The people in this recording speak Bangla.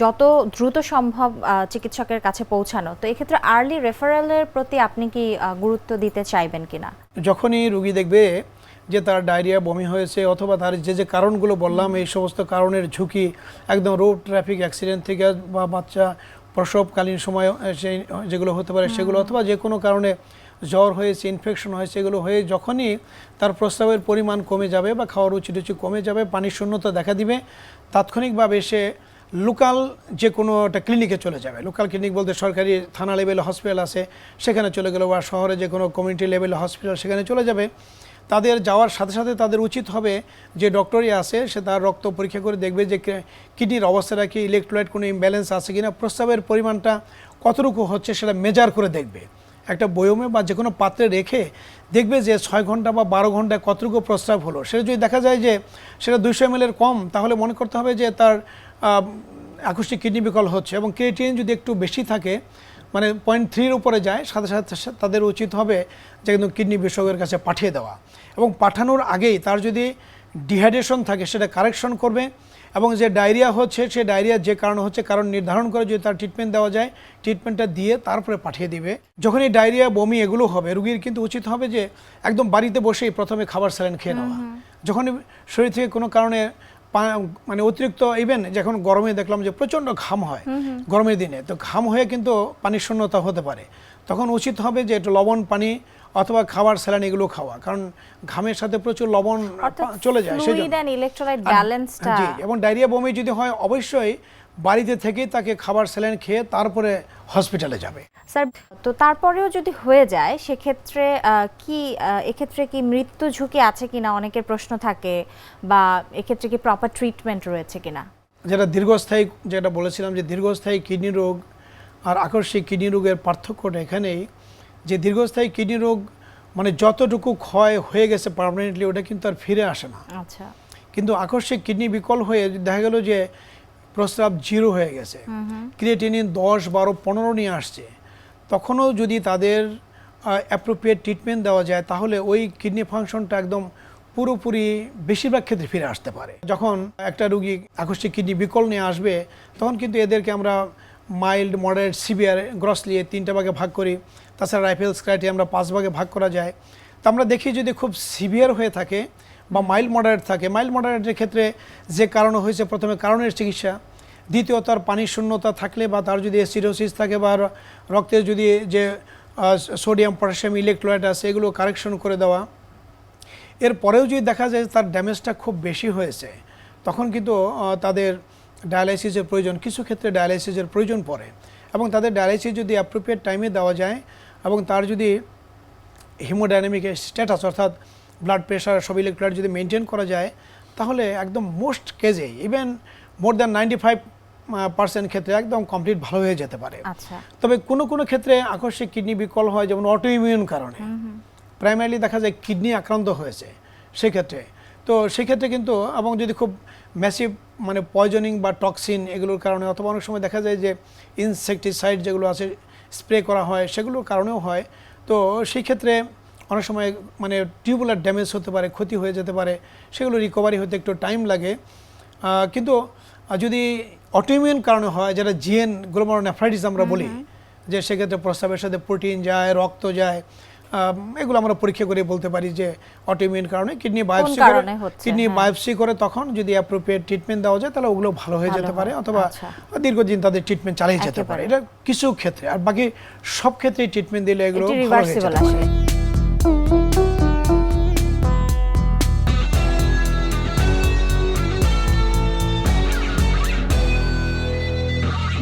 যত দ্রুত সম্ভব চিকিৎসকের কাছে পৌঁছানো। তো এক্ষেত্রে আর্লি রেফারেলের প্রতি আপনি কি গুরুত্ব দিতে চাইবেন কিনা? যখনই রোগী দেখবে যে তার ডায়রিয়া, বমি হয়েছে অথবা তার যে কারণগুলো বললাম, এই সমস্ত কারণের ঝুঁকি একদম রোড ট্রাফিক অ্যাক্সিডেন্ট থেকে বা বাচ্চা প্রসবকালীন সময় সেই যেগুলো হতে পারে সেগুলো, অথবা যে কোনো কারণে জ্বর হয়েছে, ইনফেকশন হয়েছে, এগুলো হয়ে যখনই তার প্রস্রাবের পরিমাণ কমে যাবে বা খাওয়ার রুচি কমে যাবে, পানির শূন্যতা দেখা দিবে, তাৎক্ষণিকভাবে সে লোকাল যে কোনো একটা ক্লিনিকে চলে যাবে। লোকাল ক্লিনিক বলতে সরকারি থানা লেভেলে হসপিটাল আছে, সেখানে চলে গেলো, বা শহরে যে কোনো কমিউনিটি লেভেলে হসপিটাল সেখানে চলে যাবে। তাদের যাওয়ার সাথে সাথে তাদের উচিত হবে যে ডক্টরই আছে সে তার রক্ত পরীক্ষা করে দেখবে যে কিডনির অবস্থাটা কি, ইলেকট্রোলাইট কোনো ইমব্যালেন্স আছে কিনা, প্রস্রাবের পরিমাণটা কতটুকু হচ্ছে সেটা মেজার করে দেখবে। একটা বয়মে বা যে কোনো পাত্রে রেখে দেখবে যে 6 ঘন্টা বা 12 ঘন্টায় কতটুকু প্রস্রাব হলো। সেটা যদি দেখা যায় যে সেটা 200 ml কম, তাহলে মনে করতে হবে যে তার আকস্মিক কিডনি বিকল হচ্ছে। এবং ক্রিয়েটিনিন যদি একটু বেশি থাকে, মানে 0.3 উপরে যায়, সাথে সাথে তাদের উচিত হবে যে একদম কিডনি বিশেষজ্ঞের কাছে পাঠিয়ে দেওয়া। এবং পাঠানোর আগেই তার যদি ডিহাইড্রেশন থাকে সেটা কারেকশন করবে, এবং যে ডায়রিয়া হচ্ছে সে ডায়রিয়া যে কারণে হচ্ছে কারণ নির্ধারণ করে যদি তার ট্রিটমেন্ট দেওয়া যায়, ট্রিটমেন্টটা দিয়ে তারপরে পাঠিয়ে দিবে। যখন এই ডায়রিয়া, বমি এগুলো হবে, রুগীর কিন্তু উচিত হবে যে একদম বাড়িতে বসেই প্রথমে খাবার স্যালাইন খেয়ে নেওয়া। যখন শরীর থেকে কোনো কারণে মানে অতিরিক্ত, ইভেন যখন গরমে দেখলাম যে প্রচণ্ড ঘাম হয় গরমের দিনে, তো ঘাম হয়ে কিন্তু পানির শূন্যতা হতে পারে, তখন উচিত হবে যে একটু লবণ পানি অথবা খাবার স্যালাইন এগুলো খাওয়া, কারণ ঘামের সাথে প্রচুর লবণ চলে যায়, জি। এবং ডায়রিয়া, বমি যদি হয় অবশ্যই বাড়িতে থেকেই তাকে খাবার স্যালাইন খেয়ে তারপরে হসপিটালে যাবে। স্যার, তো তারপরেও যদি হয়ে যায় সেক্ষেত্রে এক্ষেত্রে কি মৃত্যু ঝুঁকি আছে কিনা অনেকের প্রশ্ন থাকে, বা এক্ষেত্রে কি প্রপার ট্রিটমেন্ট রয়েছে কিনা? যেটা দীর্ঘস্থায়ী, যেটা বলেছিলাম যে দীর্ঘস্থায়ী কিডনি রোগ আর আকস্মিক কিডনি রোগের পার্থক্যটা এখানেই, যে দীর্ঘস্থায়ী কিডনি রোগ মানে যতটুকু ক্ষয় হয়ে গেছে পার্মানেন্টলি ওটা কিন্তু আর ফিরে আসে না। আচ্ছা। কিন্তু আকস্মিক কিডনি বিকল হয়ে দেখা গেল যে প্রস্রাব 0 হয়ে গেছে, ক্রিয়েটিনিন 10, 12, 15 নিয়ে আসছে, তখনও যদি তাদের অ্যাপ্রোপ্রিয়েট ট্রিটমেন্ট দেওয়া যায়, তাহলে ওই কিডনি ফাংশনটা একদম পুরোপুরি বেশিরভাগ ক্ষেত্রে ফিরে আসতে পারে। যখন একটা রুগী আকস্মিক কিডনি বিকল নিয়ে আসবে, তখন কিন্তু এদেরকে আমরা মাইল্ড, মডারেট, সিভিয়ার, গ্রসলি 3টে ভাগে ভাগ করি। তাছাড়া রাইফেলস ক্রাইটেরিয়া আমরা 5 ভাগে ভাগ করা যায়। তো আমরা দেখি যদি খুব সিভিয়ার হয়ে থাকে বা মাইল্ড মডারেট থাকে, মাইল্ড মডারেটের ক্ষেত্রে যে কারণ হয়েছে প্রথমে কারণের চিকিৎসা, দ্বিতীয়ত তার পানির শূন্যতা থাকলে বা তার যদি অ্যাসিডোসিস থাকে বা রক্তের যদি যে সোডিয়াম, পটাশিয়াম, ইলেকট্রোলাইট আছে এগুলো কারেকশন করে দেওয়া। এরপরেও যদি দেখা যায় তার ড্যামেজটা খুব বেশি হয়েছে, তখন কিন্তু তাদের ডায়ালাইসিসের প্রয়োজন, কিছু ক্ষেত্রে ডায়ালাইসিসের প্রয়োজন পড়ে। এবং তাদের ডায়ালাইসিস যদি অ্যাপ্রোপ্রিয়েট টাইমে দেওয়া যায় এবং তার যদি হিমোডাইনামিক স্ট্যাটাস অর্থাৎ ব্লাড প্রেশার, সব ইলেকট্রোলাইট যদি মেনটেন করা যায়, তাহলে একদম মোস্ট কেজে ইভেন মোর দ্যান 95% ক্ষেত্রে একদম কমপ্লিট ভালো হয়ে যেতে পারে। তবে কোনো কোনো ক্ষেত্রে আকস্মিক কিডনি বিকল হয়, যেমন অটোইমিউন কারণে প্রাইমারিলি দেখা যায় কিডনি আক্রান্ত হয়েছে সেক্ষেত্রে। তো সেক্ষেত্রে কিন্তু, এবং যদি খুব ম্যাসিভ মানে পয়জনিং বা টক্সিন এগুলোর কারণে, অথবা অনেক সময় দেখা যায় যে ইনসেকটিসাইড যেগুলো আছে স্প্রে করা হয় সেগুলোর কারণেও হয়। তো সেই ক্ষেত্রে অনেক সময় মানে টিউবুলার ড্যামেজ হতে পারে, ক্ষতি হয়ে যেতে পারে, সেগুলো রিকভারি হতে একটু টাইম লাগে। কিন্তু যদি অটোইমিউন কারণে হয়, যেটা জিএন গ্লোমেরুলোনেফ্রাইটিস আমরা বলি, যে সেক্ষেত্রে প্রস্রাবের সাথে প্রোটিন যায়, রক্ত যায়, এগুলো আমরা পরীক্ষা করে বলতে পারি যে অটোইমিউন কারণে কিডনি বায়োপসি করে তখন যদি অ্যাপ্রোপ্রিয়েট ট্রিটমেন্ট দেওয়া যায়, তাহলে ওগুলো ভালো হয়ে যেতে পারে, অথবা দীর্ঘদিন তাদের ট্রিটমেন্ট চালিয়ে যেতে পারে। এটা কিছু ক্ষেত্রে, আর বাকি সব ক্ষেত্রেই ট্রিটমেন্ট দিলে এগুলো ভালো হয়ে যেতে পারে।